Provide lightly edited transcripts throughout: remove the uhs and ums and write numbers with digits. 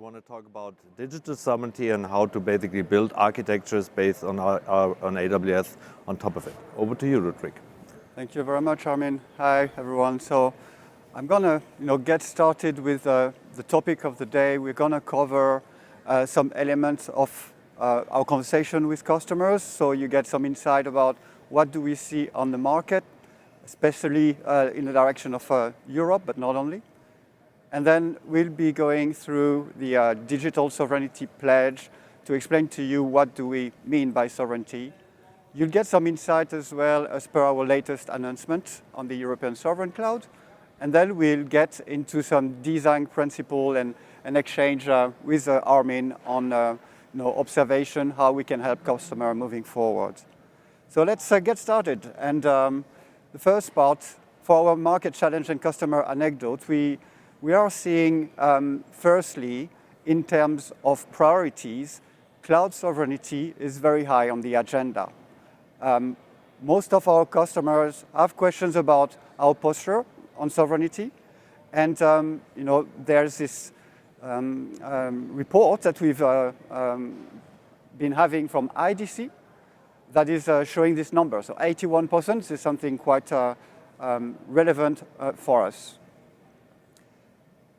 want to talk about digital sovereignty and how to basically build architectures based on on AWS on top of it. Over to you, Rodrigue. Thank you very much, Armin. Hi, everyone. So I'm going to get started with the topic of the day. We're going to cover some elements of our conversation with customers, so you get some insight about what do we see on the market, especially in the direction of Europe, but not only. And then we'll be going through the Digital Sovereignty Pledge to explain to you what do we mean by sovereignty. You'll get some insight as well as per our latest announcement on the European Sovereign Cloud. And then we'll get into some design principle and exchange with Armin on observation, how we can help customer moving forward. So let's get started. And the first part, for our market challenge and customer anecdote, we are seeing, firstly, in terms of priorities, cloud sovereignty is very high on the agenda. Most of our customers have questions about our posture on sovereignty. And there's this report that we've been having from IDC that is showing this number. So 81% is something quite relevant for us.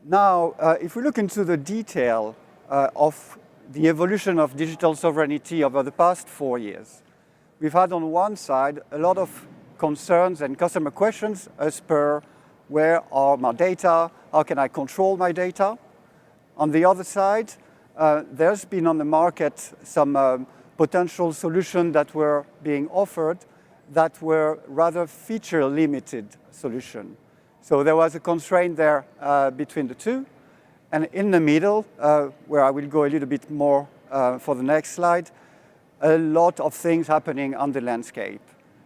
Now, if we look into the detail of the evolution of digital sovereignty over the past 4 years, we've had on one side a lot of concerns and customer questions as per where are my data, how can I control my data. On the other side, there's been on the market some potential solutions that were being offered that were rather feature-limited solutions. So there was a constraint there between the two. And in the middle, where I will go a little bit more for the next slide, a lot of things happening on the landscape.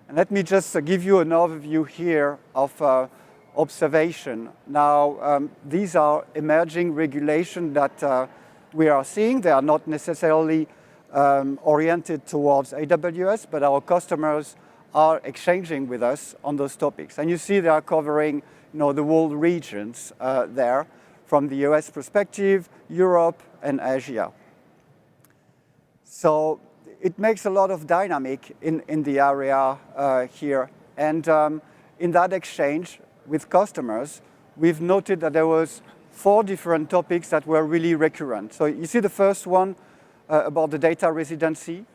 And let me just give you an overview here of observation. Now, these are emerging regulations that we are seeing. They are not necessarily oriented towards AWS, but our customers are exchanging with us on those topics. And you see they are covering the world regions there from the US perspective, Europe, and Asia. So it makes a lot of dynamic in the area here. And in that exchange with customers, we've noted that there was 4 different topics that were really recurrent. So you see the first one about the data residency,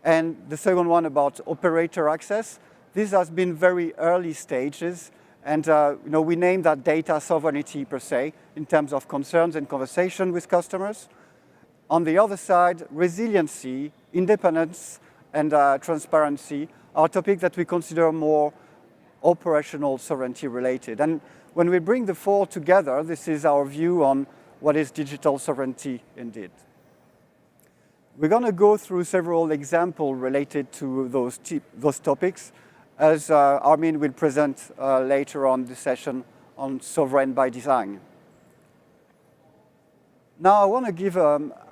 and the second one about operator access. This has been very early stages. And we named that data sovereignty per se in terms of concerns and conversation with customers. On the other side, resiliency, independence, and transparency are topics that we consider more operational sovereignty related. And when we bring the 4 together, this is our view on what is digital sovereignty indeed. We're going to go through several examples related to those topics, as Armin will present later on the session on sovereign by design. Now I want to give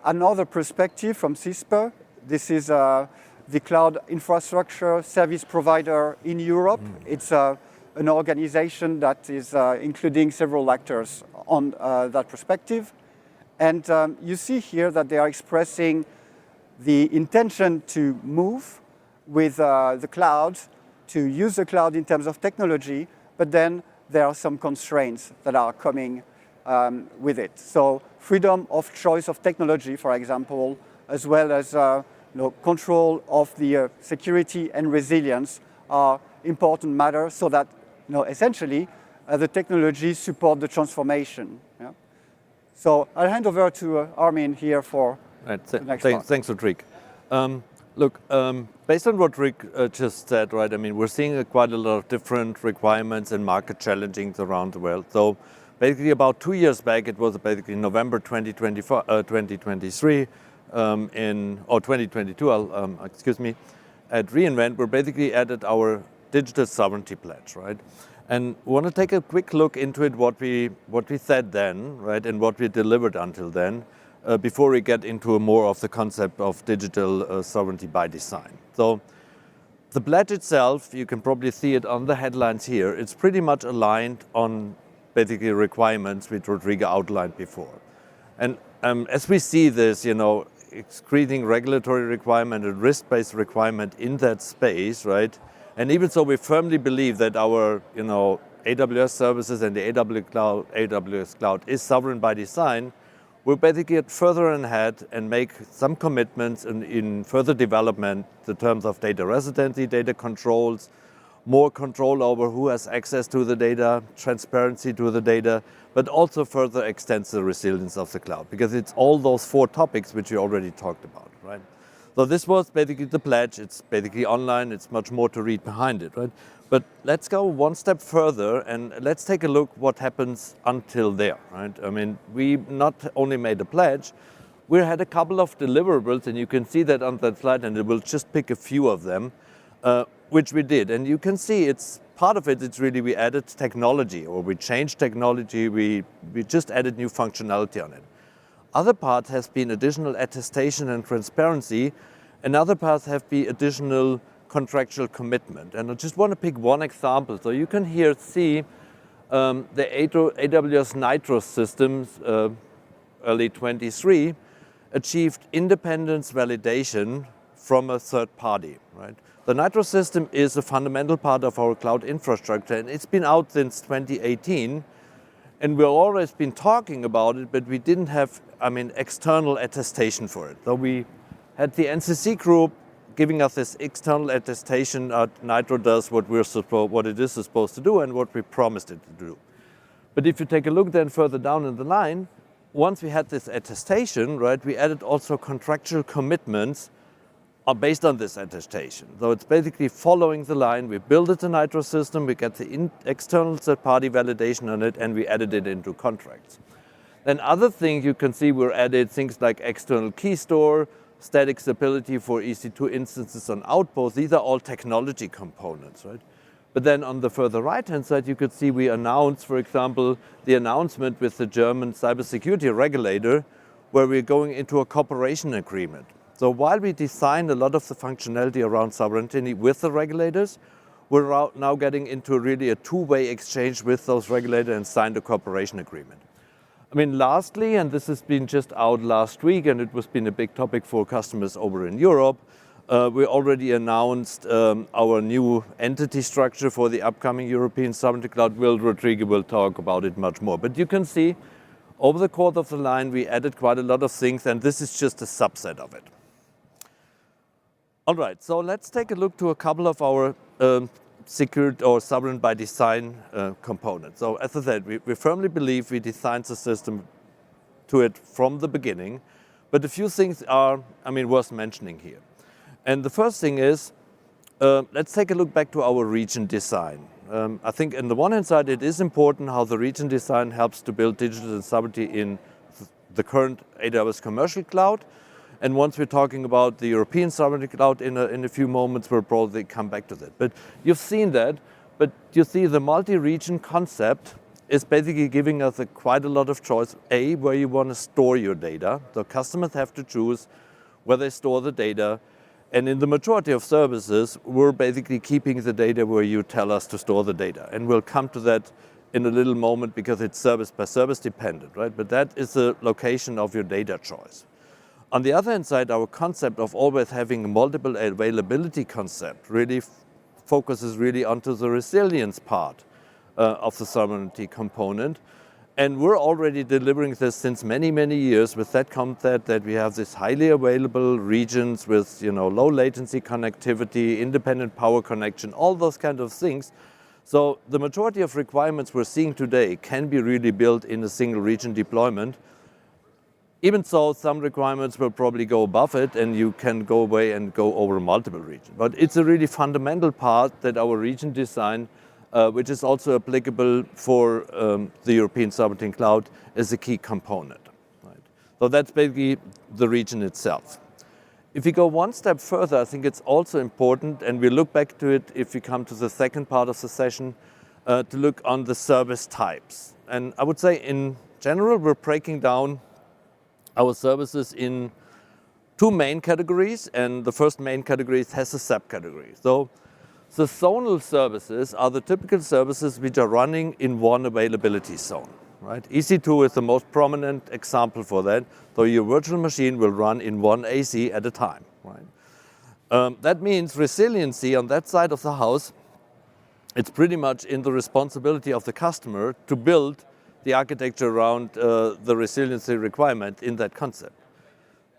another perspective from CISPE. This is the cloud infrastructure service provider in Europe. It's an organization that is including several actors on that perspective. And you see here that they are expressing the intention to move with the cloud, to use the cloud in terms of technology, but then there are some constraints that are coming with it. So freedom of choice of technology, for example, as well as control of the security and resilience are important matters so that essentially the technology support the transformation. Yeah? So I'll hand over to Armin here for the next part. Thanks, Rodrigue. Look, based on what Rick just said, right, I mean, we're seeing quite a lot of different requirements and market challengings around the world. So basically about 2 years back, it was basically November 2023, or 2022, excuse me, at reInvent, we basically added our Digital Sovereignty Pledge, right? And we want to take a quick look into it, what we said then, right, and what we delivered until then, before we get into more of the concept of digital sovereignty by design. So the pledge itself, you can probably see it on the headlines here, it's pretty much aligned on basically requirements which Rodrigue outlined before. And as we see this, increasing regulatory requirement and risk-based requirement in that space, right? And even so, we firmly believe that our, AWS services and the AWS Cloud is sovereign by design. We'll basically get further ahead and make some commitments in further development in terms of data residency, data controls, more control over who has access to the data, transparency to the data, but also further extends the resilience of the cloud, because it's all those 4 topics which we already talked about, right? So this was basically the pledge. It's basically online. It's much more to read behind it, right? But let's go one step further and let's take a look what happens until there, right? I mean, we not only made a pledge, we had a couple of deliverables, and you can see that on that slide, and we'll just pick a few of them, which we did. And you can see it's part of it, it's really we added technology, or we changed technology, we just added new functionality on it. Other part has been additional attestation and transparency. Another part have been additional contractual commitment. And I just want to pick one example. So you can here see the AWS Nitro systems, early 23, achieved independence validation from a third party, right? The Nitro system is a fundamental part of our cloud infrastructure, and it's been out since 2018. And we've always been talking about it, but we didn't have, external attestation for it. So we had the NCC group giving us this external attestation. Nitro does what it is supposed to do and what we promised it to do. But if you take a look then further down in the line, once we had this attestation, right, we added also contractual commitments based on this attestation. So it's basically following the line. We build it a Nitro system, we get the external third-party validation on it, and we added it into contracts. Then other things you can see were added, things like external key store, static stability for EC2 instances on Outpost. These are all technology components, right? But then on the further right-hand side, you could see we announced, for example, the announcement with the German cybersecurity regulator, where we're going into a cooperation agreement. So while we designed a lot of the functionality around sovereignty with the regulators, we're now getting into really a 2-way exchange with those regulators and signed a cooperation agreement. Lastly, and this has been just out last week, and it was been a big topic for customers over in Europe, we already announced our new entity structure for the upcoming European Sovereignty Cloud. Rodrigo will talk about it much more. But you can see over the course of the line, we added quite a lot of things, and this is just a subset of it. All right, so let's take a look to a couple of our secured or sovereign by design components. So as I said, we firmly believe we designed the system to it from the beginning, but a few things are, worth mentioning here. And the first thing is, let's take a look back to our region design. I think on the one hand side, it is important how the region design helps to build digital sovereignty in the current AWS commercial cloud. And once we're talking about the European Sovereignty Cloud in a few moments, we'll probably come back to that. But you've seen that, but you see the multi-region concept is basically giving us quite a lot of choice, where you want to store your data. So customers have to choose where they store the data. And in the majority of services, we're basically keeping the data where you tell us to store the data. And we'll come to that in a little moment because it's service by service dependent, right? But that is the location of your data choice. On the other hand side, our concept of always having multiple availability concept really focuses really onto the resilience part of the sovereignty component. And we're already delivering this since many, many years with that concept that we have this highly available regions with low latency connectivity, independent power connection, all those kind of things. So the majority of requirements we're seeing today can be really built in a single region deployment. Even so, some requirements will probably go above it, and you can go away and go over multiple regions. But it's a really fundamental part that our region design, which is also applicable for the European Sovereignty Cloud, is a key component. Right? So that's basically the region itself. If we go one step further, I think it's also important, and we look back to it if we come to the second part of the session, to look on the service types. And I would say in general, we're breaking down our services in 2 main categories, and the first main category has a subcategory. So the zonal services are the typical services which are running in one availability zone. right? EC2 is the most prominent example for that. So your virtual machine will run in one AC at a time, right? That means resiliency on that side of the house, it's pretty much in the responsibility of the customer to build the architecture around the resiliency requirement in that concept.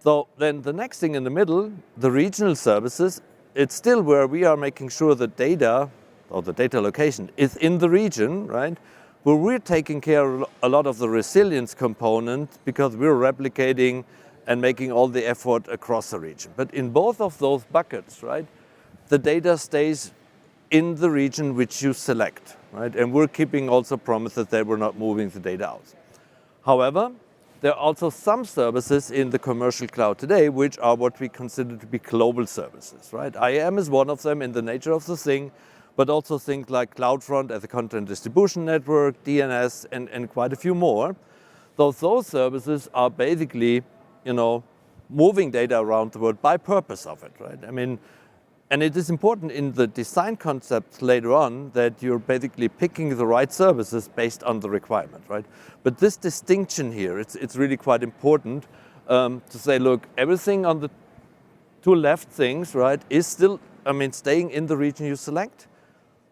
So then the next thing in the middle, the regional services, it's still where we are making sure the data or the data location is in the region, right? Where we're taking care of a lot of the resilience component because we're replicating and making all the effort across the region. But in both of those buckets, right, the data stays in the region which you select, right? And we're keeping also promises that we're not moving the data out. However, there are also some services in the commercial cloud today which are what we consider to be global services, right? IAM is one of them in the nature of the thing, but also things like CloudFront as a content distribution network, DNS, and quite a few more. Those services are basically, moving data around the world by purpose of it, right? I mean, and it is important in the design concepts later on that you're basically picking the right services based on the requirement, right? But this distinction here, it's really quite important to say, look, everything on the two left things, right, is still, staying in the region you select.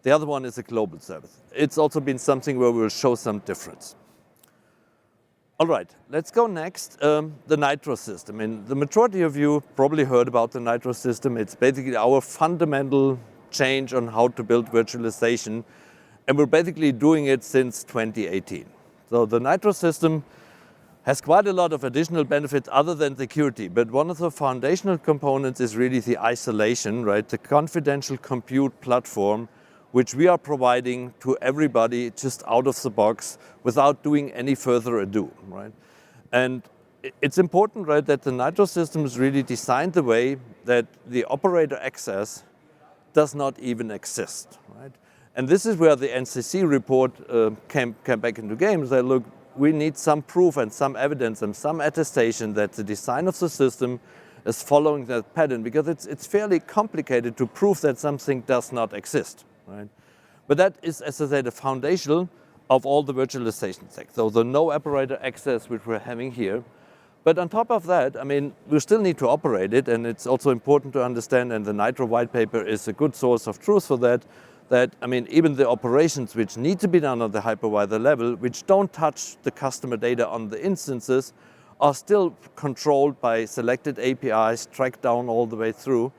The other one is a global service. It's also been something where we'll show some difference. All right, let's go next, the Nitro system. And the majority of you probably heard about the Nitro system. It's basically our fundamental change on how to build virtualization. And we're basically doing it since 2018. So the Nitro system has quite a lot of additional benefits other than security. But one of the foundational components is really the isolation, right? The confidential compute platform which we are providing to everybody just out of the box without doing any further ado, right? And it's important, right, that the Nitro system is really designed the way that the operator access does not even exist, right? And this is where the NCC report came back into game. That look, we need some proof and some evidence and some attestation that the design of the system is following that pattern, because it's fairly complicated to prove that something does not exist. Right? But that is, as I said, the foundation of all the virtualization stack. So the no operator access which we're having here. But on top of that, we still need to operate it, and it's also important to understand, and the Nitro white paper is a good source of truth for that, even the operations which need to be done on the hypervisor level, which don't touch the customer data on the instances, are still controlled by selected APIs, tracked down all the way through.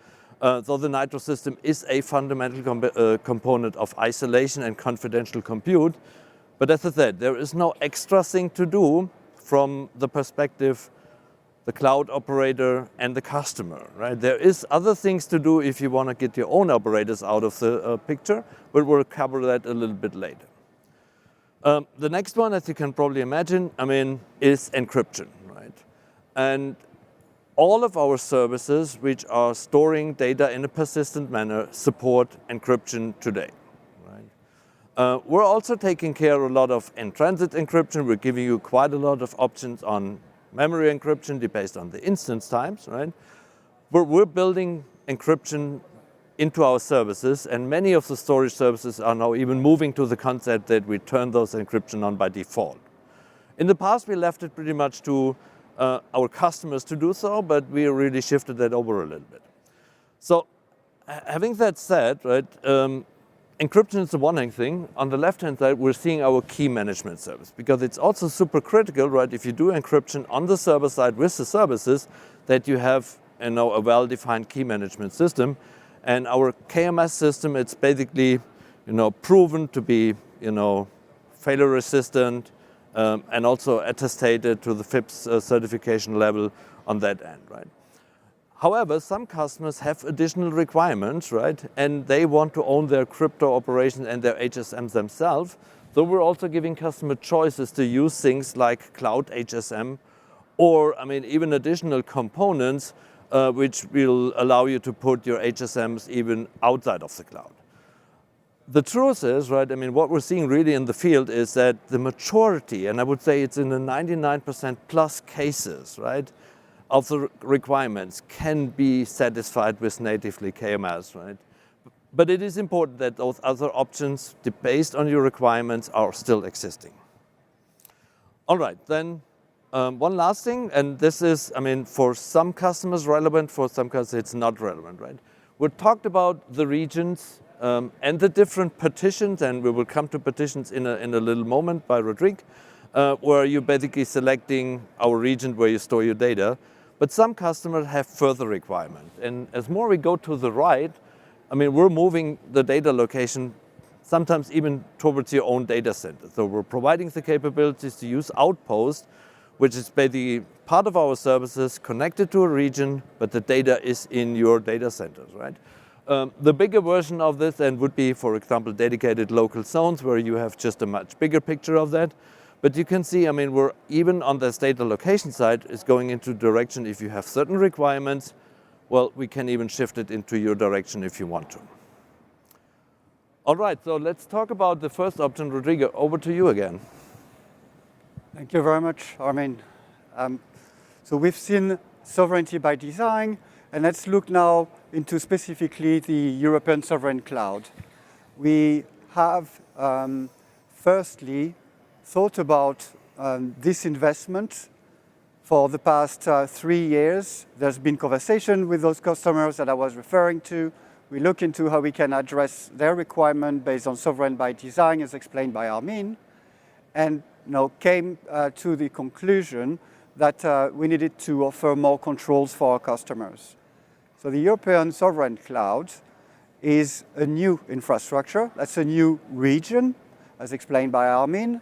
So the Nitro system is a fundamental component of isolation and confidential compute. But as I said, there is no extra thing to do from the perspective the cloud operator and the customer, right? There is other things to do if you want to get your own operators out of the picture, but we'll cover that a little bit later. The next one, as you can probably imagine, is encryption, right? And all of our services which are storing data in a persistent manner support encryption today. Right? We're also taking care of a lot of in-transit encryption. We're giving you quite a lot of options on memory encryption based on the instance times. Right? But we're building encryption into our services, and many of the storage services are now even moving to the concept that we turn those encryption on by default. In the past, we left it pretty much to our customers to do so, but we really shifted that over a little bit. So having that said, right, encryption is the one thing. On the left-hand side, we're seeing our key management service, because it's also super critical, right, if you do encryption on the server side with the services, that you have a well-defined key management system. And our KMS system, it's basically proven to be failure resistant, and also attested to the FIPS certification level on that end, right? However, some customers have additional requirements, right? And they want to own their crypto operations and their HSMs themselves. So we're also giving customer choices to use things like cloud HSM, or even additional components which will allow you to put your HSMs even outside of the cloud. The truth is, right, what we're seeing really in the field is that the majority, and I would say it's in the 99% plus cases, right, of the requirements can be satisfied with natively KMS, right? But it is important that those other options, based on your requirements, are still existing. All right, then one last thing, and this is, I mean, for some customers relevant, for some customers it's not relevant, right? We talked about the regions and the different partitions, and we will come to partitions in a little moment by Rodrigue, where you're basically selecting our region where you store your data. But some customers have further requirements. And as more we go to the right, I mean, we're moving the data location sometimes even towards your own data center. So we're providing the capabilities to use Outpost, which is basically part of our services connected to a region, but the data is in your data centers, right? The bigger version of this then would be, for example, dedicated local zones where you have just a much bigger picture of that. But you can see, I mean, we're even on the data location side is going into direction if you have certain requirements, well, we can even shift it into your direction if you want to. All right, so let's talk about the first option. Rodrigo, over to you again. Thank you very much, Armin. So we've seen sovereignty by design, and let's look now into specifically the European Sovereign Cloud. We have, firstly, thought about this investment for the past 3 years. There's been conversation with those customers that I was referring to. We look into how we can address their requirement based on sovereign by design, as explained by Armin, and came to the conclusion that we needed to offer more controls for our customers. So the European Sovereign Cloud is a new infrastructure. That's a new region, as explained by Armin.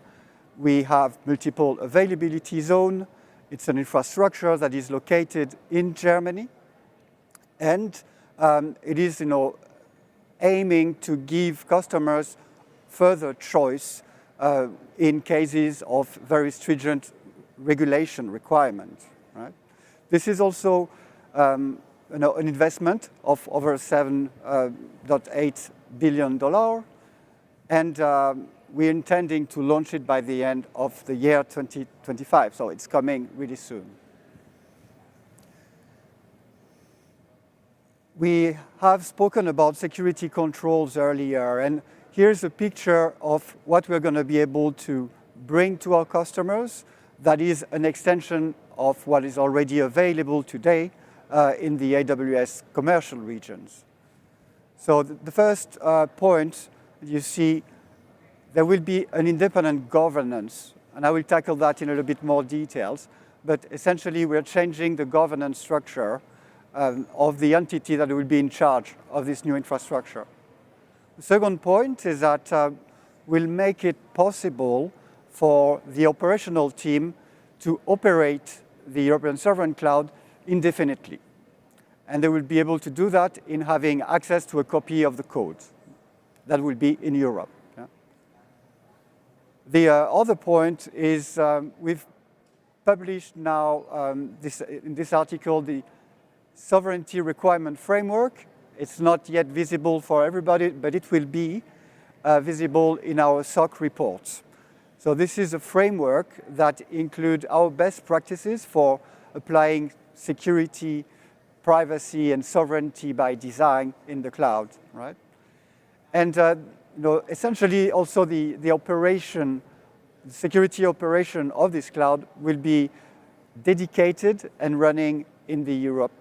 We have multiple availability zones. It's an infrastructure that is located in Germany. And it is aiming to give customers further choice in cases of very stringent regulation requirements. Right? This is also an investment of over $7.8 billion. And we're intending to launch it by the end of the year 2025, so it's coming really soon. We have spoken about security controls earlier, and here's a picture of what we're going to be able to bring to our customers. That is an extension of what is already available today in the AWS commercial regions. So the first point you see, there will be an independent governance, and I will tackle that in a little bit more details. But essentially, we're changing the governance structure of the entity that will be in charge of this new infrastructure. The second point is that we'll make it possible for the operational team to operate the European Sovereign Cloud indefinitely. And they will be able to do that in having access to a copy of the code that will be in Europe. The other point is we've published now in this article the Sovereignty Requirement Framework. It's not yet visible for everybody, but it will be visible in our SOC reports. So this is a framework that includes our best practices for applying security, privacy, and sovereignty by design in the cloud, right? And essentially, also the operation, the security operation of this cloud will be dedicated and running in the Europe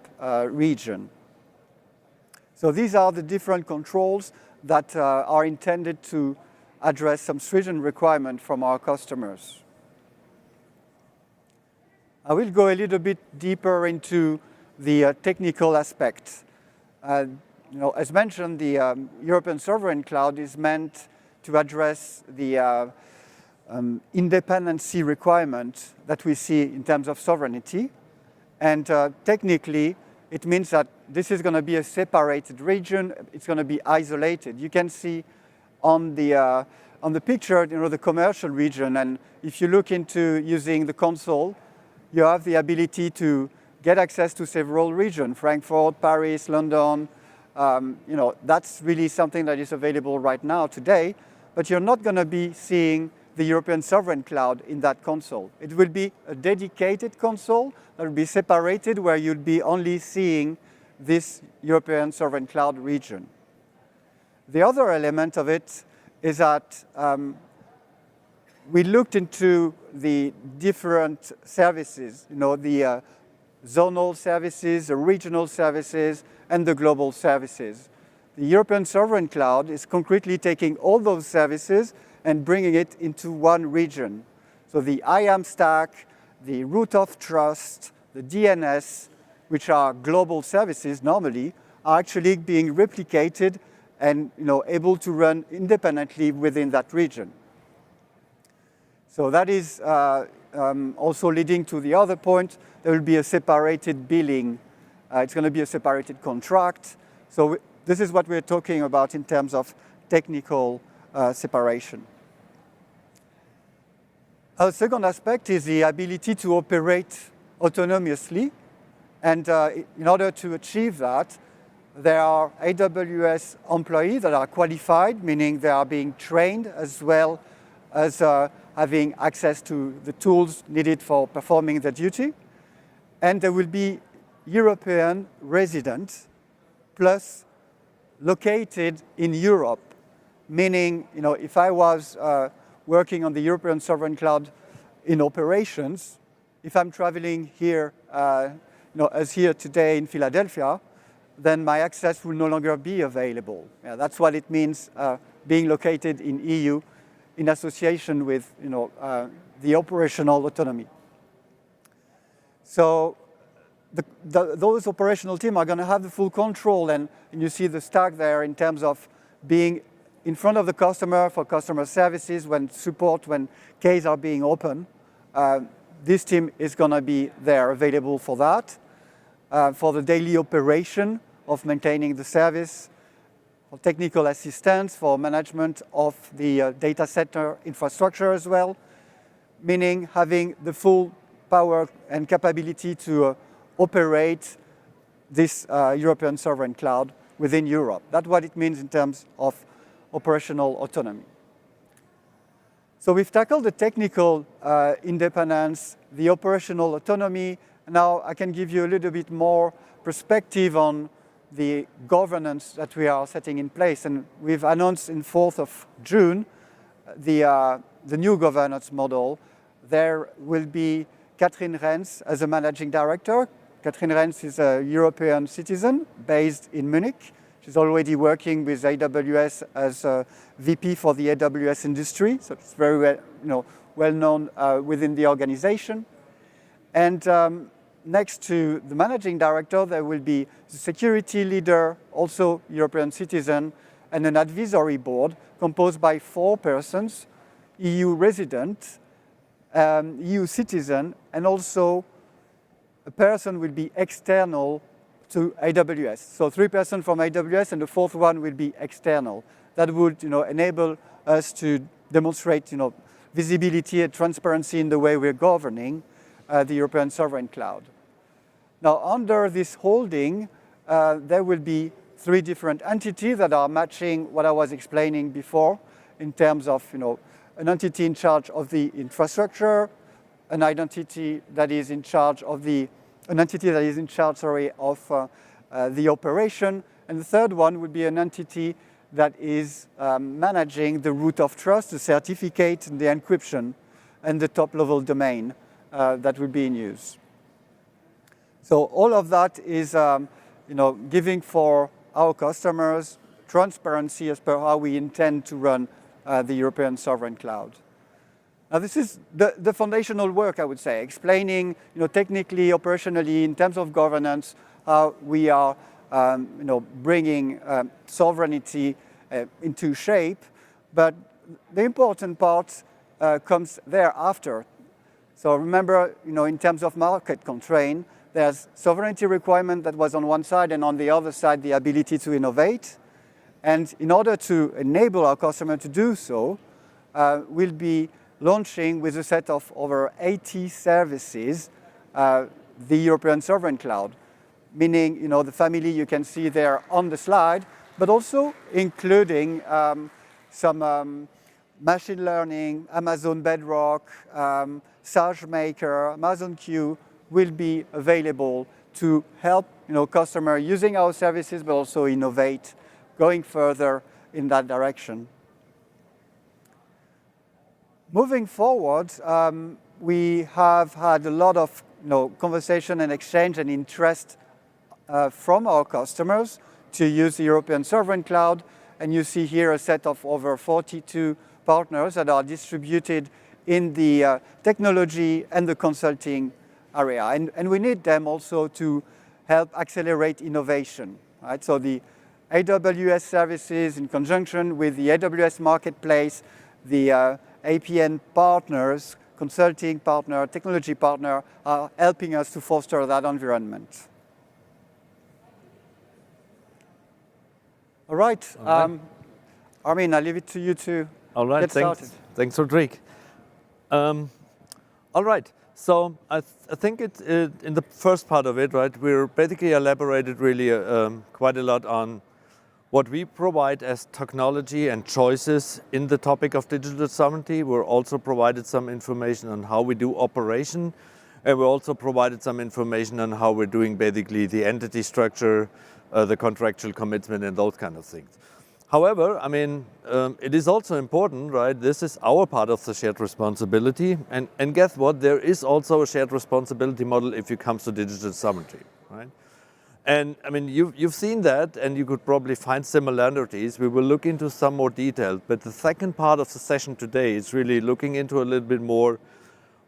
region. So these are the different controls that are intended to address some stringent requirements from our customers. I will go a little bit deeper into the technical aspects. As mentioned, the European Sovereign Cloud is meant to address the independency requirement that we see in terms of sovereignty. And technically, it means that this is going to be a separated region. It's going to be isolated. You can see on the picture, the commercial region. And if you look into using the console, you have the ability to get access to several regions: Frankfurt, Paris, London. That's really something that is available right now today, but you're not going to be seeing the European Sovereign Cloud in that console. It will be a dedicated console that will be separated, where you'll be only seeing this European Sovereign Cloud region. The other element of it is that we looked into the different services, the zonal services, the regional services, and the global services. The European Sovereign Cloud is concretely taking all those services and bringing it into one region. So the IAM stack, the root of trust, the DNS, which are global services normally, are actually being replicated and able to run independently within that region. So that is also leading to the other point. There will be a separated billing. It's going to be a separated contract. So this is what we're talking about in terms of technical separation. Our second aspect is the ability to operate autonomously. And in order to achieve that, there are AWS employees that are qualified, meaning they are being trained as well as having access to the tools needed for performing the duty. And there will be European residents plus located in Europe, meaning if I was working on the European Sovereign Cloud in operations, if I'm traveling here, as here today in Philadelphia, then my access will no longer be available. Yeah, that's what it means being located in EU in association with the operational autonomy. So those operational teams are going to have the full control, and you see the stack there in terms of being in front of the customer for customer services, when cases are being open. This team is going to be there available for that, for the daily operation of maintaining the service, for technical assistance, for management of the data center infrastructure as well, meaning having the full power and capability to operate this European Sovereign Cloud within Europe. That's what it means in terms of operational autonomy. So we've tackled the technical independence, the operational autonomy. Now I can give you a little bit more perspective on the governance that we are setting in place. And we've announced in 4th of June the new governance model. There will be Catherine Renz as a managing director. Catherine Renz is a European citizen based in Munich. She's already working with AWS as a VP for the AWS industry, so it's very well known within the organization. And next to the managing director, there will be the security leader, also European citizen, and an advisory board composed by 4 persons, EU resident, EU citizen, and also a person will be external to AWS. So 3 persons from AWS, and the 4th one will be external. That would enable us to demonstrate visibility and transparency in the way we're governing the European Sovereign Cloud. Now, under this holding, there will be 3 different entities that are matching what I was explaining before in terms of an entity in charge of the infrastructure, an entity that is in charge of the operation, and the third one would be an entity that is managing the root of trust, the certificate, and the encryption, and the top-level domain that will be in use. So all of that is, giving for our customers transparency as per how we intend to run the European Sovereign Cloud. Now, this is the foundational work, I would say, explaining, technically, operationally, in terms of governance, how we are, bringing sovereignty into shape. But the important part comes thereafter. So remember, in terms of market constraint, there's sovereignty requirement that was on one side, and on the other side, the ability to innovate. And in order to enable our customer to do so, we'll be launching with a set of over 80 services, the European Sovereign Cloud, meaning the family you can see there on the slide, but also including some machine learning, Amazon Bedrock, SageMaker, Amazon Q will be available to help customer using our services, but also innovate, going further in that direction. Moving forward, we have had a lot of conversation and exchange and interest from our customers to use the European Sovereign Cloud. And you see here a set of over 42 partners that are distributed in the technology and the consulting area. And we need them also to help accelerate innovation. Right? So the AWS services in conjunction with the AWS Marketplace, the APN partners, consulting partner, technology partner, are helping us to foster that environment. All right. Armin, I leave it to you to get started. Thanks, Rodrigue. All right. So I think in the first part of it, right, we're basically elaborated really quite a lot on what we provide as technology and choices in the topic of digital sovereignty. We're also provided some information on how we do operation, and we also provided some information on how we're doing basically the entity structure, the contractual commitment, and those kind of things. However, I mean, it is also important, right? This is our part of the shared responsibility, and guess what? There is also a shared responsibility model if it comes to digital sovereignty, right? And I mean, you've seen that, and you could probably find similarities. We will look into some more detail, but the second part of the session today is really looking into a little bit more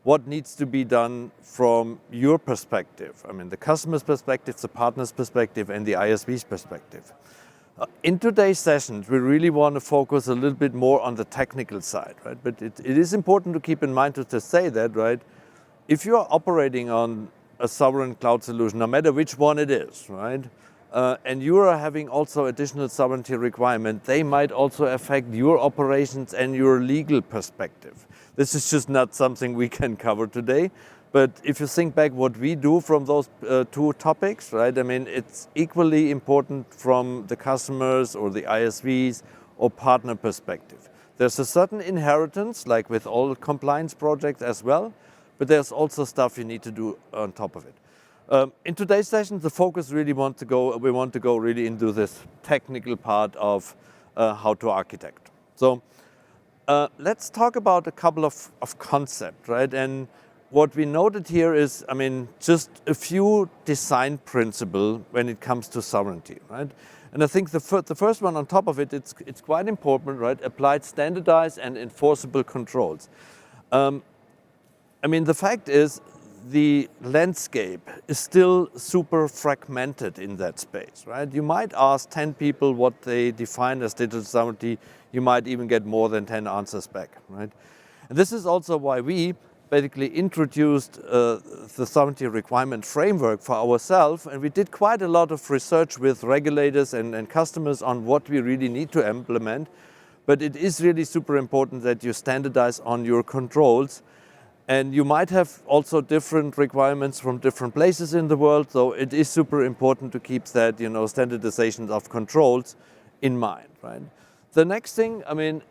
what needs to be done from your perspective. I mean, the customer's perspective, the partner's perspective, and the ISV's perspective. In today's sessions, we really want to focus a little bit more on the technical side, right? But it is important to keep in mind to say that, right? If you are operating on a sovereign cloud solution, no matter which one it is, right? And you are having also additional sovereignty requirement, they might also affect your operations and your legal perspective. This is just not something we can cover today. But if you think back what we do from those two topics, right? I mean, it's equally important from the customers or the ISVs or partner perspective. There's a certain inheritance, like with all compliance projects as well, but there's also stuff you need to do on top of it. In today's session, the focus really we want to go really into this technical part of how to architect. So let's talk about a couple of concepts, right? And what we noted here is, I mean, just a few design principles when it comes to sovereignty, right? And I think the first one on top of it, it's quite important, right? Applied standardized and enforceable controls. I mean, the fact is the landscape is still super fragmented in that space, right? You might ask 10 people what they define as digital sovereignty. You might even get more than 10 answers back, right? And this is also why we basically introduced the sovereignty requirement framework for ourselves, and we did quite a lot of research with regulators and customers on what we really need to implement. But it is really super important that you standardize on your controls. And you might have also different requirements from different places in the world, so it is super important to keep that, standardization of controls in mind, right? The next thing, I mean,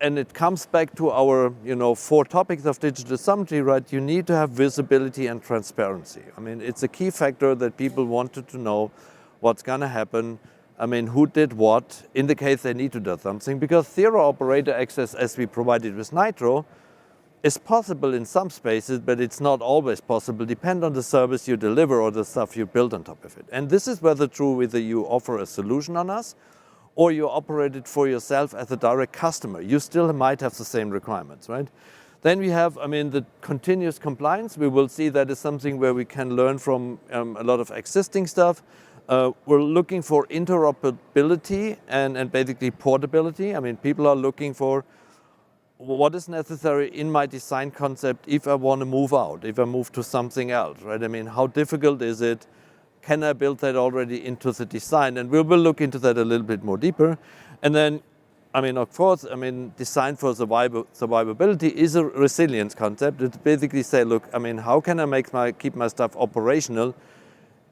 and it comes back to our, 4 topics of digital sovereignty, right? You need to have visibility and transparency. I mean, it's a key factor that people wanted to know what's going to happen. I mean, who did what in the case they need to do something, because zero operator access, as we provided with Nitro, is possible in some spaces, but it's not always possible, depending on the service you deliver or the stuff you build on top of it. And this is whether true whether you offer a solution on us or you operate it for yourself as a direct customer. You still might have the same requirements, right? Then we have, I mean, the continuous compliance. We will see that is something where we can learn from a lot of existing stuff. We're looking for interoperability and basically portability. I mean, people are looking for what is necessary in my design concept if I want to move out, if I move to something else, right? I mean, how difficult is it? Can I build that already into the design? And we will look into that a little bit more deeper. And then, I mean, of course, I mean, design for survivability is a resilience concept. It basically say, look, I mean, how can I keep my stuff operational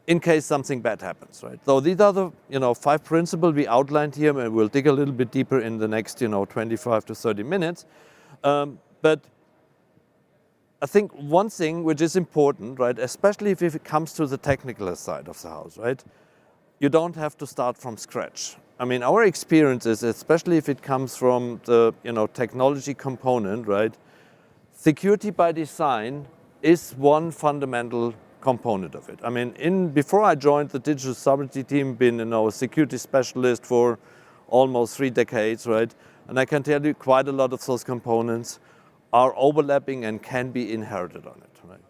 in case something bad happens, right? So these are the 5 principles we outlined here, and we'll dig a little bit deeper in the next 25 to 30 minutes. But I think one thing which is important, right, especially if it comes to the technical side of the house, right, you don't have to start from scratch. I mean, our experience is, especially if it comes from the technology component, right, security by design is one fundamental component of it. I mean, before I joined the digital sovereignty team, been a security specialist for almost 3 decades, right? And I can tell you quite a lot of those components are overlapping and can be inherited on it, right?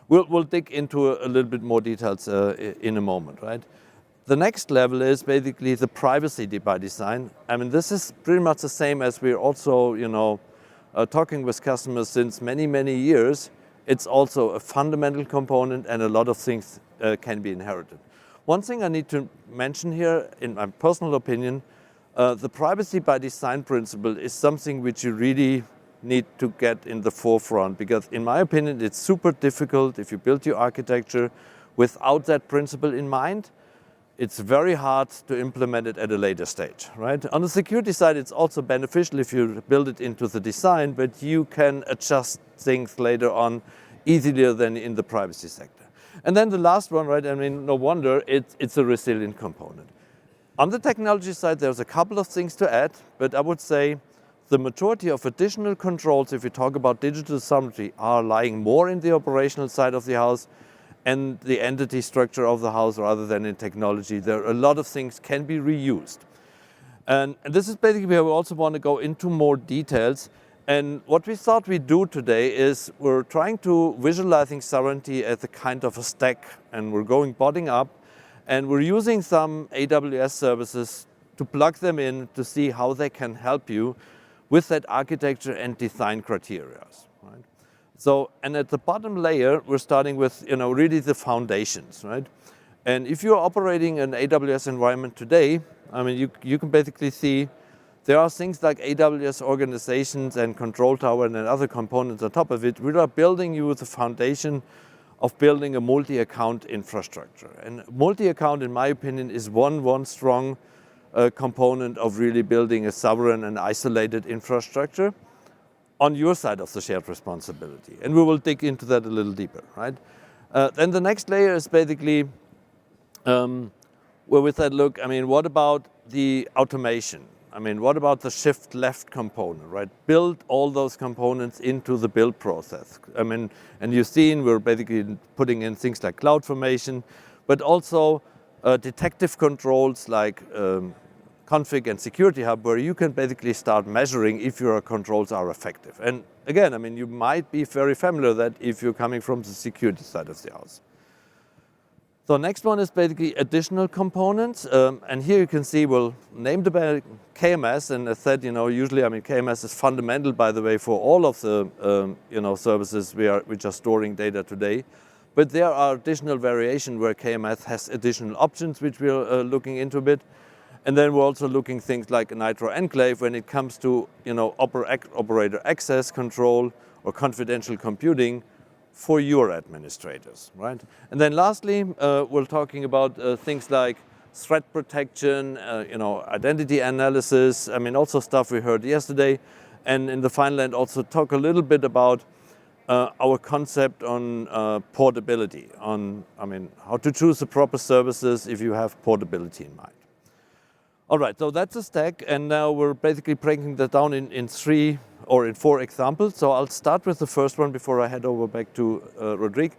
We'll dig into a little bit more details in a moment, right? The next level is basically the privacy by design. I mean, this is pretty much the same as we're also, talking with customers since many, many years. It's also a fundamental component, and a lot of things can be inherited. One thing I need to mention here, in my personal opinion, the privacy by design principle is something which you really need to get in the forefront, because in my opinion, it's super difficult if you build your architecture without that principle in mind. It's very hard to implement it at a later stage, right? On the security side, it's also beneficial if you build it into the design, but you can adjust things later on easier than in the privacy sector. And then the last one, right? I mean, no wonder it's a resilient component. On the technology side, there's a couple of things to add, but I would say the majority of additional controls, if you talk about digital sovereignty, are lying more in the operational side of the house and the entity structure of the house rather than in technology. There are a lot of things can be reused. And this is basically where we also want to go into more details. And what we thought we'd do today is we're trying to visualizing sovereignty as a kind of a stack, and we're going bottom up, and we're using some AWS services to plug them in to see how they can help you with that architecture and design criteria. Right? So, and at the bottom layer, we're starting with really the foundations, right? And if you're operating an AWS environment today, I mean, you can basically see there are things like AWS organizations and control tower and other components on top of it. We are building you the foundation of building a multi-account infrastructure. And multi-account, in my opinion, is one strong component of really building a sovereign and isolated infrastructure on your side of the shared responsibility. And we will dig into that a little deeper, right? Then the next layer is basically where we said, look, I mean, what about the automation? I mean, what about the shift left component, right? Build all those components into the build process. I mean, and you've seen we're basically putting in things like CloudFormation, but also detective controls like config and security hub, where you can basically start measuring if your controls are effective. And again, I mean, you might be very familiar that if you're coming from the security side of the house. So next one is basically additional components. And here you can see, we'll name the KMS, and as said, usually, I mean, KMS is fundamental, by the way, for all of the, services which are storing data today. But there are additional variations where KMS has additional options, which we're looking into a bit. And then we're also looking things like a Nitro Enclave when it comes to operator access control or confidential computing for your administrators, right? And then lastly, we're talking about things like threat protection, identity analysis. I mean, also stuff we heard yesterday. And in the final end, also talk a little bit about our concept on portability, how to choose the proper services if you have portability in mind. All right, so that's a stack, and now we're basically breaking that down in 3 or in 4 examples. So I'll start with the first one before I head over back to Rodrigue.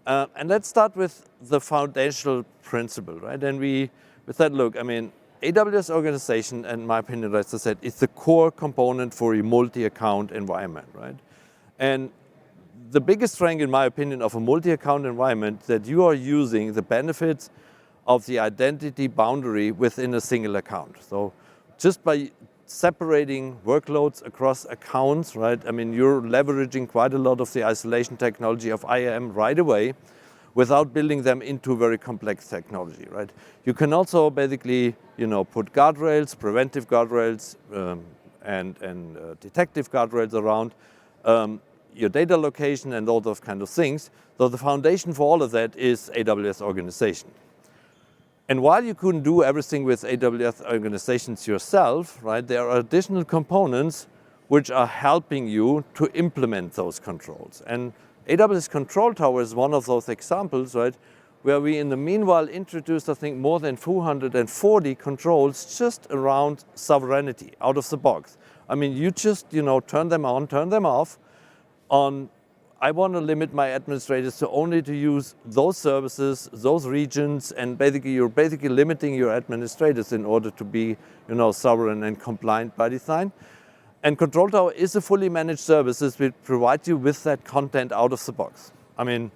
And let's start with the foundational principle, right? And we said, look, I mean, AWS organization, in my opinion, as I said, is the core component for a multi-account environment, right? And the biggest strength, in my opinion, of a multi-account environment that you are using the benefits of the identity boundary within a single account. So just by separating workloads across accounts, right? I mean, you're leveraging quite a lot of the isolation technology of IAM right away without building them into very complex technology, right? You can also basically, put guardrails, preventive guardrails, and detective guardrails around your data location and all those kind of things. So the foundation for all of that is AWS organization. And while you couldn't do everything with AWS organizations yourself, right, there are additional components which are helping you to implement those controls. And AWS Control Tower is one of those examples, right, where we in the meanwhile introduced, I think, more than 240 controls just around sovereignty out of the box. I mean, you just, turn them on, turn them off, on, I want to limit my administrators to only to use those services, those regions, and basically you're limiting your administrators in order to be, sovereign and compliant by design. And Control Tower is a fully managed services which provide you with that content out of the box. I mean,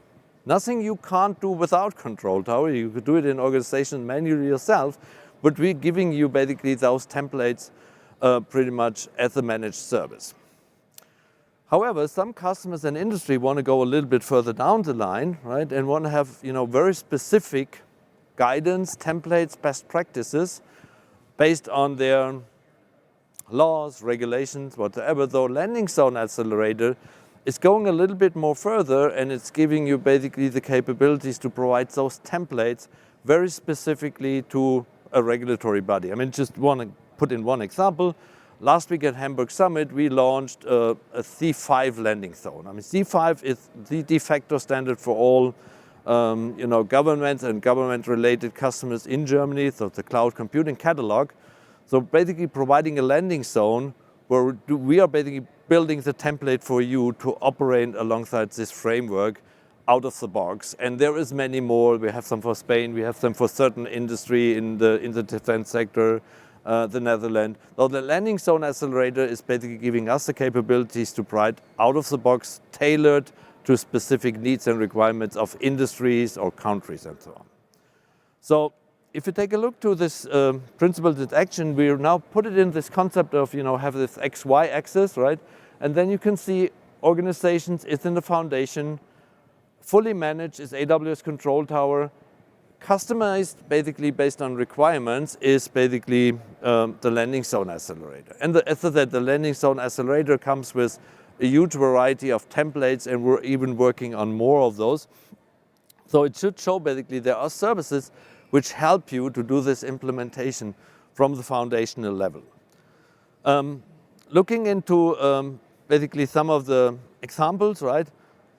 nothing you can't do without Control Tower. You could do it in organization manually yourself, but we're giving you basically those templates pretty much as a managed service. However, some customers and industry want to go a little bit further down the line, right, and want to have very specific guidance, templates, best practices based on their laws, regulations, whatever. Though Landing Zone Accelerator is going a little bit more further, and it's giving you basically the capabilities to provide those templates very specifically to a regulatory body. I mean, just want to put in one example. Last week at Hamburg Summit, we launched a C5 landing zone. I mean, C5 is the de facto standard for all governments and government-related customers in Germany, so the cloud computing catalog. So basically providing a landing zone where we are basically building the template for you to operate alongside this framework out of the box. And there is many more. We have some for Spain, we have some for certain industry in the defense sector, the Netherlands. So the Landing Zone Accelerator is basically giving us the capabilities to provide out of the box, tailored to specific needs and requirements of industries or countries and so on. So if you take a look to this principle in action, we now put it in this concept of, have this XY axis, right? And then you can see organizations is in the foundation, fully managed is AWS Control Tower, customized basically based on requirements is basically the Landing Zone Accelerator. And as I said, the Landing Zone Accelerator comes with a huge variety of templates, and we're even working on more of those. So it should show basically there are services which help you to do this implementation from the foundational level. Looking into basically some of the examples, right?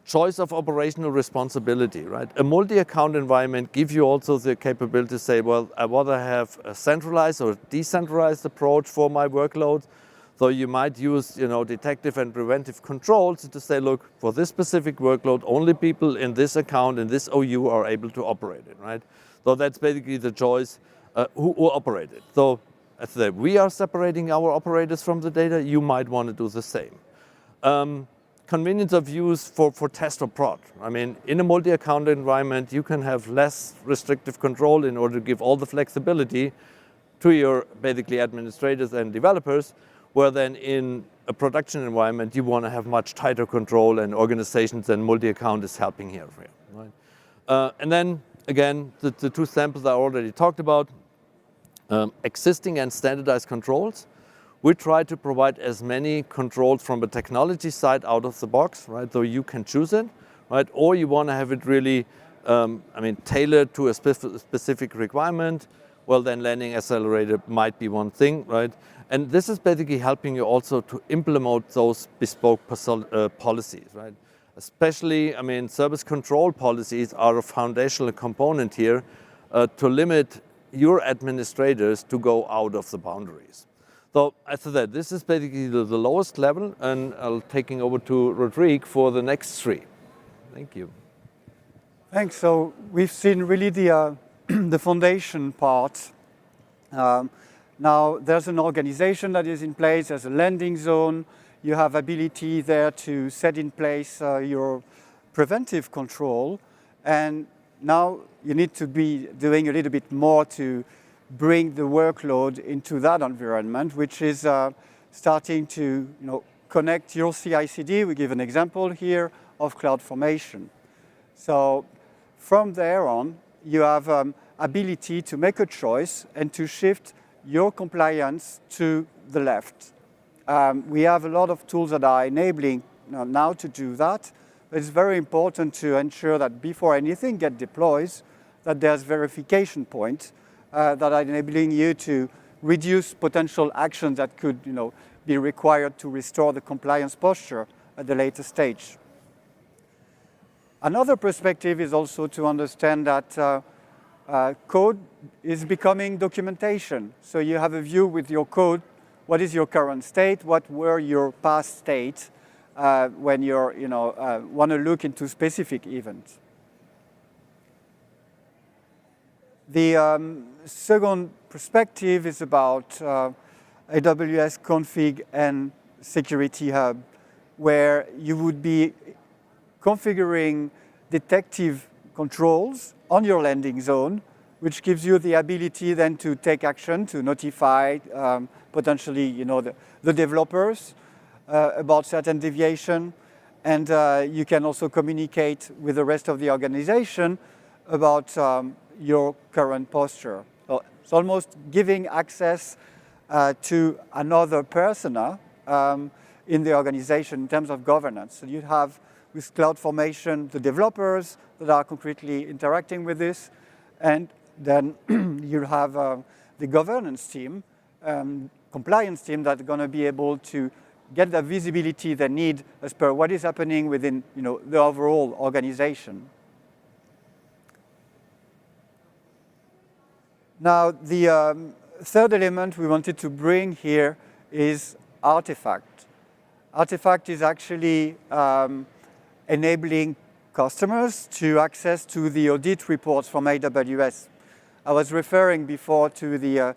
Choice of operational responsibility, right? A multi-account environment gives you also the capability to say, well, I want to have a centralized or decentralized approach for my workload. So you might use, detective and preventive controls to say, look, for this specific workload, only people in this account, in this OU are able to operate it, right? So that's basically the choice who operate it. So as I said, we are separating our operators from the data. You might want to do the same. Convenience of use for test or prod. I mean, in a multi-account environment, you can have less restrictive control in order to give all the flexibility to your basically administrators and developers, where then in a production environment, you want to have much tighter control, and organizations and multi-account is helping here for you, right? And then again, the two samples I already talked about, existing and standardized controls. We try to provide as many controls from the technology side out of the box, right? So you can choose it, right? Or you want to have it really, tailored to a specific requirement. Well, then Landing Accelerator might be one thing, right? And this is basically helping you also to implement those bespoke policies, right? Especially, service control policies are a foundational component here to limit your administrators to go out of the boundaries. So as I said, this is basically the lowest level, and I'll taking over to Rodrigue for the next three. Thank you. Thanks. So we've seen really the foundation part. Now there's an organization that is in place, there's a landing zone, you have ability there to set in place your preventive control, and now you need to be doing a little bit more to bring the workload into that environment, which is starting to connect your CI/CD. We give an example here of CloudFormation. So from there on, you have ability to make a choice and to shift your compliance to the left. We have a lot of tools that are enabling now to do that. But it's very important to ensure that before anything gets deployed, that there's verification points that are enabling you to reduce potential actions that could be required to restore the compliance posture at the later stage. Another perspective is also to understand that code is becoming documentation. So you have a view with your code, what is your current state, what were your past states, when you're, want to look into specific events. The second perspective is about AWS Config and Security Hub, where you would be configuring detective controls on your landing zone, which gives you the ability then to take action to notify potentially, the developers about certain deviation, and you can also communicate with the rest of the organization about your current posture. So it's almost giving access to another persona in the organization in terms of governance. So you have with CloudFormation the developers that are concretely interacting with this, and then you have the governance team, compliance team that's going to be able to get the visibility they need as per what is happening within the overall organization. Now, the third element we wanted to bring here is Artifact. Artifact is actually enabling customers to access to the audit reports from AWS. I was referring before to the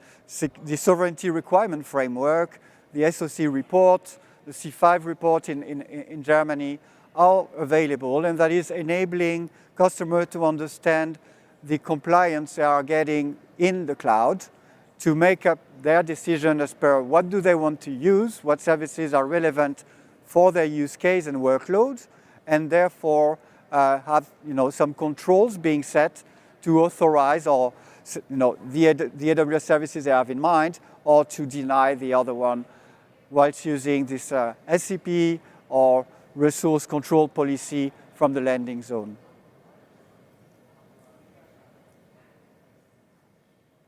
sovereignty requirement framework, the SOC report, the C5 report in Germany are available, and that is enabling customers to understand the compliance they are getting in the cloud to make up their decision as per what do they want to use, what services are relevant for their use case and workloads, and therefore have some controls being set to authorize or the AWS services they have in mind, or to deny the other one whilst using this SCP or resource control policy from the landing zone.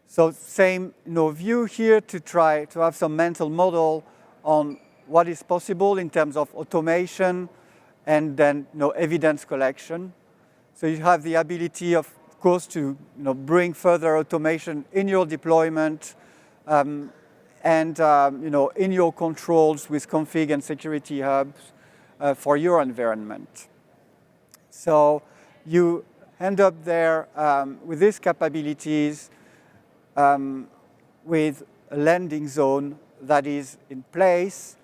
So same view here to try to have some mental model on what is possible in terms of automation and then evidence collection. So you have the ability, of course, to bring further automation in your deployment and in your controls with config and security hubs for your environment. So you end up there with these capabilities with a landing zone that is in place,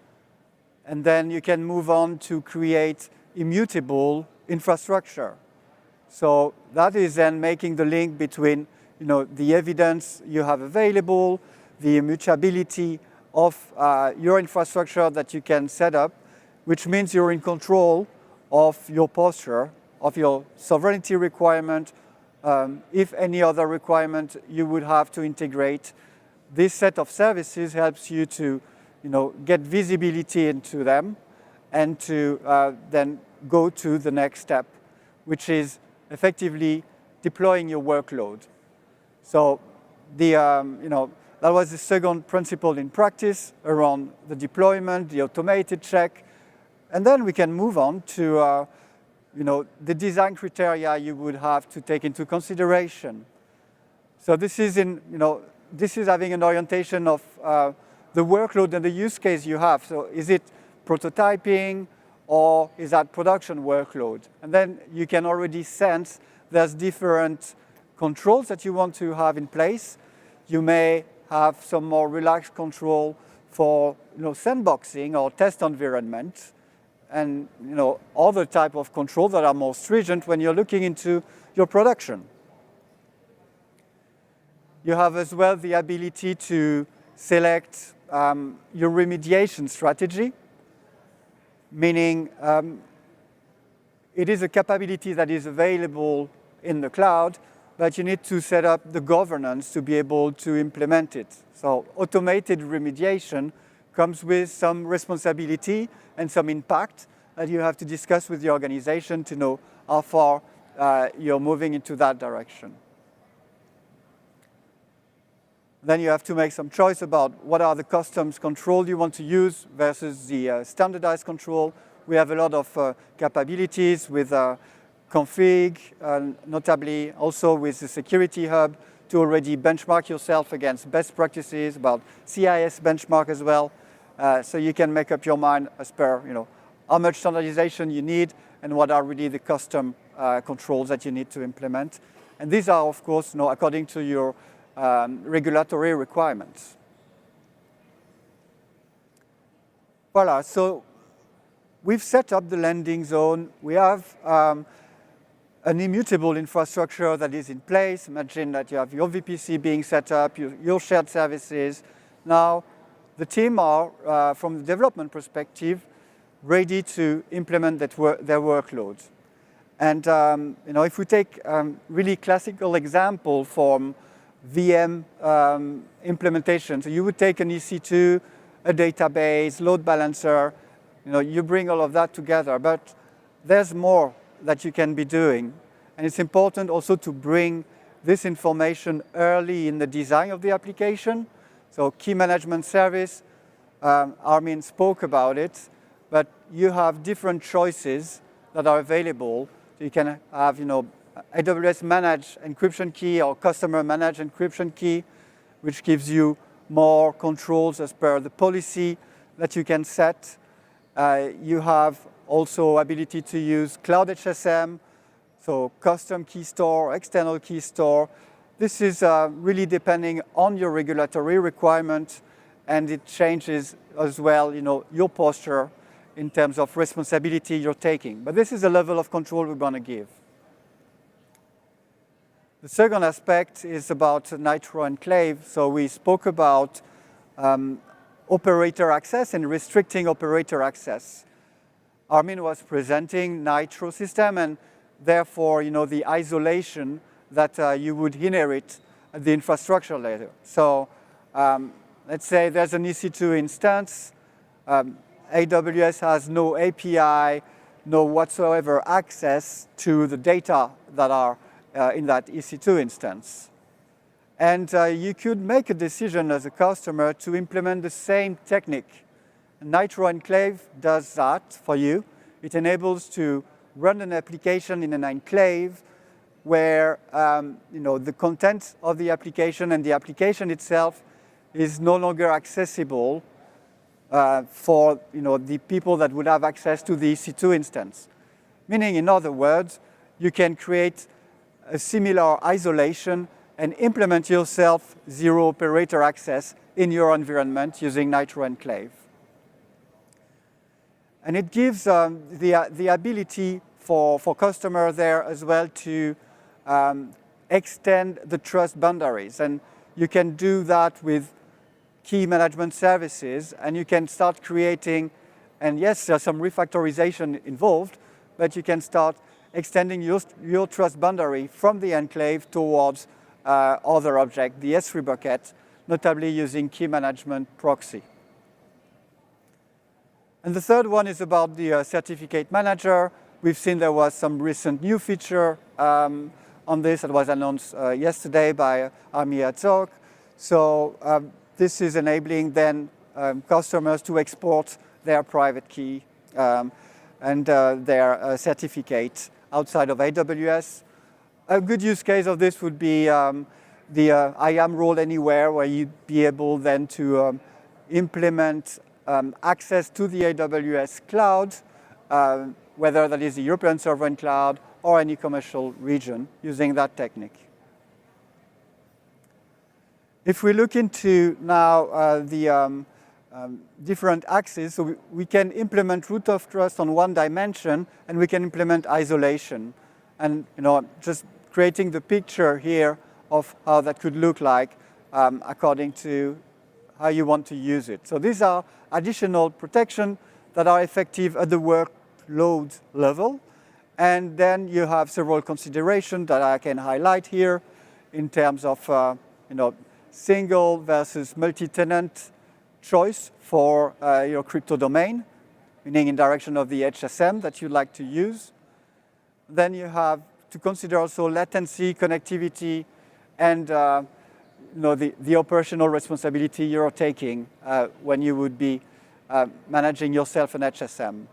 and then you can move on to create immutable infrastructure. So that is then making the link between the evidence you have available, the immutability of your infrastructure that you can set up, which means you're in control of your posture, of your sovereignty requirement. If any other requirement you would have to integrate, this set of services helps you to get visibility into them and to then go to the next step, which is effectively deploying your workload. So that was the second principle in practice around the deployment, the automated check, and then we can move on to the design criteria you would have to take into consideration. So this is this is having an orientation of the workload and the use case you have. So is it prototyping or is that production workload? And then you can already sense there's different controls that you want to have in place. You may have some more relaxed control for sandboxing or test environment, and other type of control that are more stringent when you're looking into your production. You have as well the ability to select your remediation strategy, meaning it is a capability that is available in the cloud, but you need to set up the governance to be able to implement it. So automated remediation comes with some responsibility and some impact that you have to discuss with the organization to know how far you're moving into that direction. Then you have to make some choice about what are the customs control you want to use versus the standardized control. We have a lot of capabilities with config, notably also with the security hub to already benchmark yourself against best practices, about CIS benchmark as well. So you can make up your mind as per how much standardization you need, and what are really the custom controls that you need to implement. And these are, of course, according to your regulatory requirements. Voila, so we've set up the landing zone. We have an immutable infrastructure that is in place. Imagine that you have your VPC being set up, your shared services. Now, the team are, from the development perspective, ready to implement their workloads. And if we take really classical example from VM implementation, so you would take an EC2, a database, load balancer, you bring all of that together, but there's more that you can be doing. And it's important also to bring this information early in the design of the application. So key management service, Armin spoke about it, but you have different choices that are available. So you can have, AWS managed encryption key or customer managed encryption key, which gives you more controls as per the policy that you can set. You have also ability to use cloud HSM, so custom key store, external key store. This is really depending on your regulatory requirement, and it changes as well, your posture in terms of responsibility you're taking. But this is the level of control we're going to give. The second aspect is about Nitro Enclave. So we spoke about operator access and restricting operator access. Armin was presenting Nitro system and therefore, the isolation that you would inherit at the infrastructure layer. So let's say there's an EC2 instance. AWS has no API, no whatsoever access to the data that are in that EC2 instance. And you could make a decision as a customer to implement the same technique. Nitro Enclave does that for you. It enables to run an application in an enclave where the content of the application and the application itself is no longer accessible for the people that would have access to the EC2 instance. Meaning, in other words, you can create a similar isolation and implement yourself zero operator access in your environment using Nitro Enclave. And it gives the ability for customer there as well to extend the trust boundaries. And you can do that with key management services, and you can start creating, and yes, there's some refactorization involved, but you can start extending your trust boundary from the enclave towards other objects, the S3 bucket, notably using key management proxy. And the third one is about the certificate manager. We've seen there was some recent new feature on this that was announced yesterday by Armin at Talk. So this is enabling then customers to export their private key and their certificate outside of AWS. A good use case of this would be the IAM role anywhere, where you'd be able then to implement access to the AWS cloud, whether that is the European Sovereign Cloud or any commercial region using that technique. If we look into now the different axes, so we can implement root of trust on one dimension, and we can implement isolation. And just creating the picture here of how that could look like according to how you want to use it. So these are additional protection that are effective at the workload level. And then you have several considerations that I can highlight here in terms of single versus multi-tenant choice for your crypto domain, meaning in direction of the HSM that you'd like to use. Then you have to consider also latency, connectivity, and the operational responsibility you're taking when you would be managing yourself an HSM.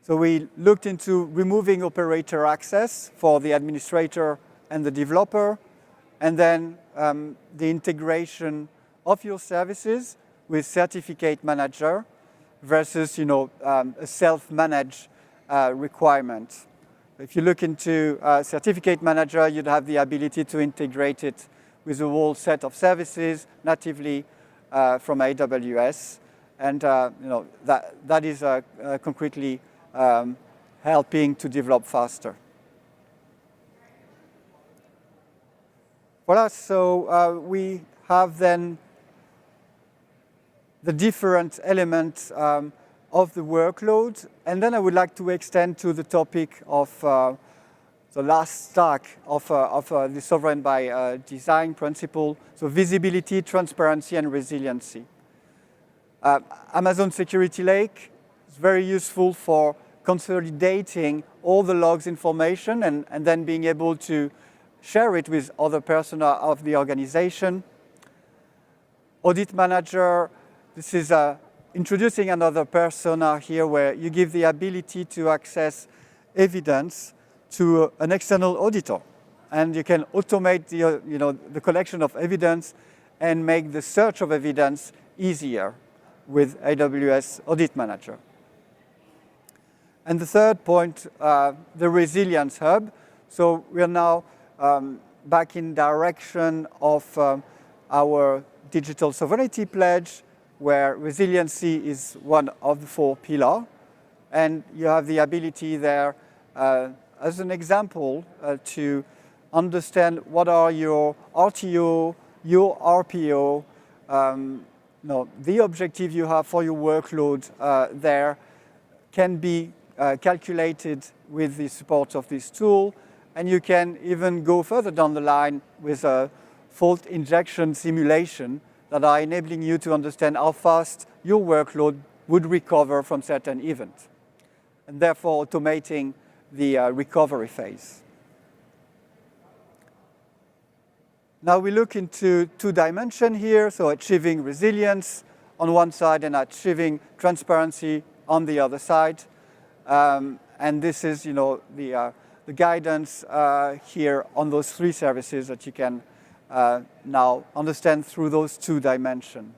So we looked into removing operator access for the administrator and the developer, and then the integration of your services with certificate manager versus a self-managed requirement. If you look into Certificate Manager, you'd have the ability to integrate it with a whole set of services natively from AWS, and that is concretely helping to develop faster. Voilà, so we have then the different elements of the workload, and then I would like to extend to the topic of the last stack of the sovereign by design principle, so visibility, transparency, and resiliency. Amazon Security Lake is very useful for consolidating all the logs information and then being able to share it with other persona of the organization. Audit Manager, this is introducing another persona here where you give the ability to access evidence to an external auditor. And you can automate the collection of evidence and make the search of evidence easier with AWS Audit Manager. And the third point, the Resilience Hub. So we are now back in direction of our Digital Sovereignty Pledge, where resiliency is one of the 4 pillars. And you have the ability there, as an example, to understand what are your RTO, your RPO, the objective you have for your workload there can be calculated with the support of this tool. And you can even go further down the line with a fault injection simulation that are enabling you to understand how fast your workload would recover from certain events, and therefore automating the recovery phase. Now we look into 2 dimensions here, so achieving resilience on one side and achieving transparency on the other side. And this is, the guidance here on those 3 services that you can now understand through those 2 dimensions.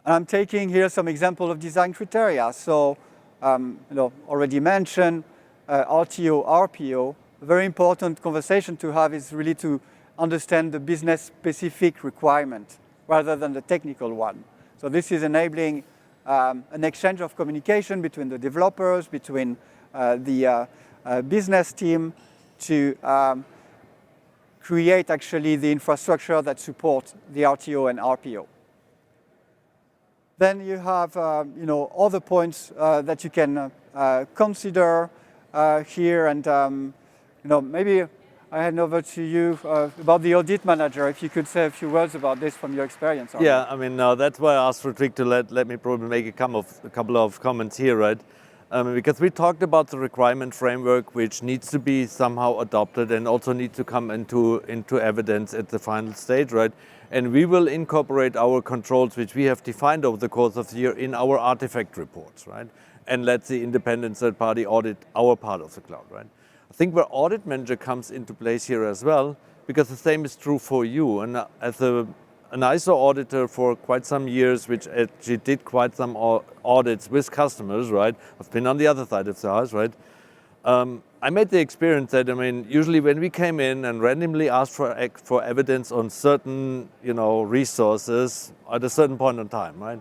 And I'm taking here some example of design criteria. So, already mentioned RTO, RPO. A very important conversation to have is really to understand the business-specific requirement rather than the technical one. So this is enabling an exchange of communication between the developers, between the business team to create actually the infrastructure that supports the RTO and RPO. Then you have other points that you can consider here, and maybe I hand over to you about the Audit Manager. If you could say a few words about this from your experience. Yeah, I mean, that's why I asked Rodrigue to let me probably make a couple of comments here, right? Because we talked about the requirement framework, which needs to be somehow adopted and also needs to come into evidence at the final stage, right? And we will incorporate our controls, which we have defined over the course of the year, in our artifact reports, right? And let the independent third party audit our part of the cloud, right? I think where Audit Manager comes into place here as well, because the same is true for you. And as an ISO auditor for quite some years, which actually did quite some audits with customers, right? I've been on the other side of the house, right? I made the experience that, usually when we came in and randomly asked for evidence on certain, resources at a certain point in time, right?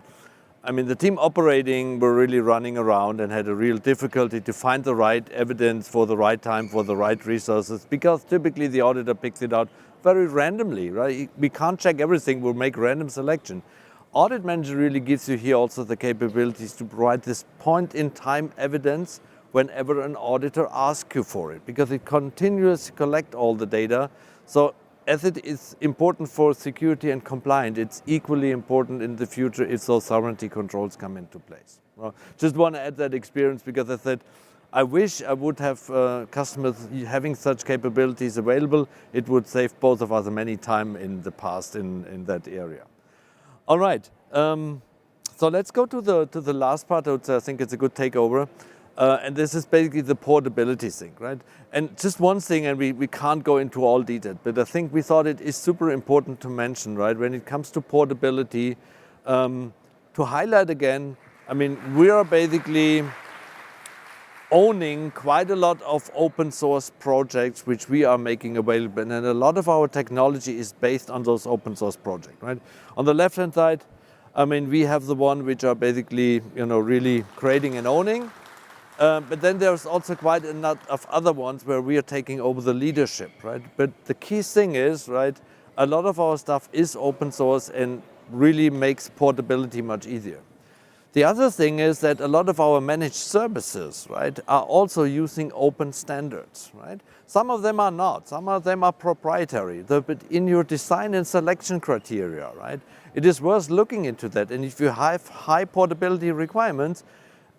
The team operating were really running around and had a real difficulty to find the right evidence for the right time, for the right resources, because typically the auditor picks it out very randomly, right? We can't check everything, we'll make random selection. Audit Manager really gives you here also the capabilities to provide this point-in-time evidence whenever an auditor asks you for it, because it continuously collects all the data. So as it is important for security and compliance, it's equally important in the future if those sovereignty controls come into place. Well, just want to add that experience because I said, I wish I would have customers having such capabilities available. It would save both of us many time in the past in that area. All right, so let's go to the last part. I think it's a good takeover. And this is basically the portability thing, right? And just one thing, and we can't go into all detail, but I think we thought it is super important to mention, right? When it comes to portability, to highlight again, I mean, we are basically owning quite a lot of open source projects which we are making available, and a lot of our technology is based on those open source projects, right? On the left hand side, I mean, we have the one which are basically, really creating and owning, but then there's also quite a lot of other ones where we are taking over the leadership, right? But the key thing is, right, a lot of our stuff is open source and really makes portability much easier. The other thing is that a lot of our managed services, right, are also using open standards, right? Some of them are not, some of them are proprietary, but in your design and selection criteria, right, it is worth looking into that. And if you have high portability requirements,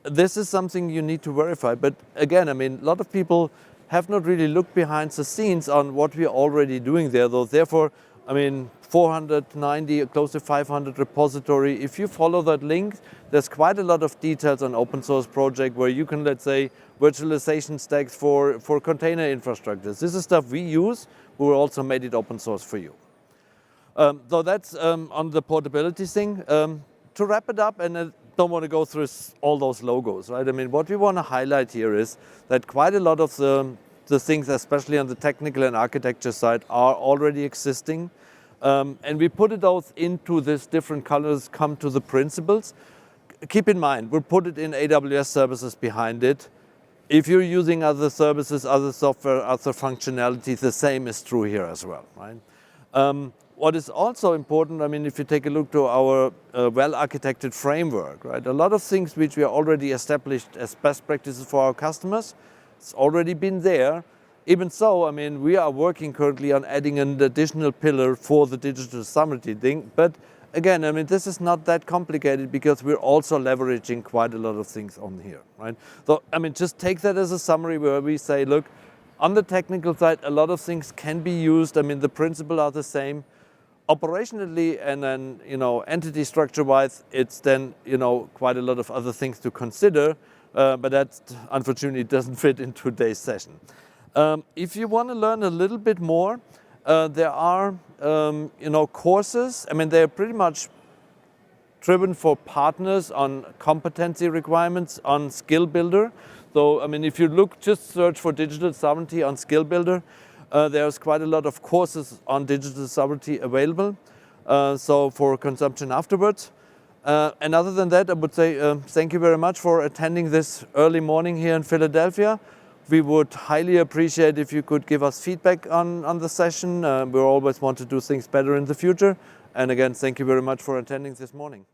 this is something you need to verify. But again, I mean, a lot of people have not really looked behind the scenes on what we are already doing there, though. Therefore, I mean, 490, close to 500 repository. If you follow that link, there's quite a lot of details on open source project where you can, let's say, virtualization stacks for container infrastructures. This is stuff we use, but we also made it open source for you. So that's on the portability thing. To wrap it up, and I don't want to go through all those logos, right? I mean, what we want to highlight here is that quite a lot of the things, especially on the technical and architecture side, are already existing. And we put it all into these different colors, come to the principles. Keep in mind, we'll put it in AWS services behind it. If you're using other services, other software, other functionality, the same is true here as well, right? What is also important, I mean, if you take a look to our well-architected framework, right? A lot of things which we are already established as best practices for our customers, it's already been there. Even so, I mean, we are working currently on adding an additional pillar for the digital sovereignty thing. But again, I mean, this is not that complicated because we're also leveraging quite a lot of things on here, right? So, I mean, just take that as a summary where we say, look, on the technical side, a lot of things can be used. I mean, the principles are the same. Operationally and then, entity structure-wise, it's then, quite a lot of other things to consider. But that, unfortunately, doesn't fit in today's session. If you want to learn a little bit more, there are, courses. I mean, they're pretty much driven for partners on competency requirements on Skill Builder. So, I mean, if you just search for digital sovereignty on Skill Builder, there's quite a lot of courses on digital sovereignty available. So for consumption afterwards. And other than that, I would say thank you very much for attending this early morning here in Philadelphia. We would highly appreciate if you could give us feedback on the session. We always want to do things better in the future. And again, thank you very much for attending this morning.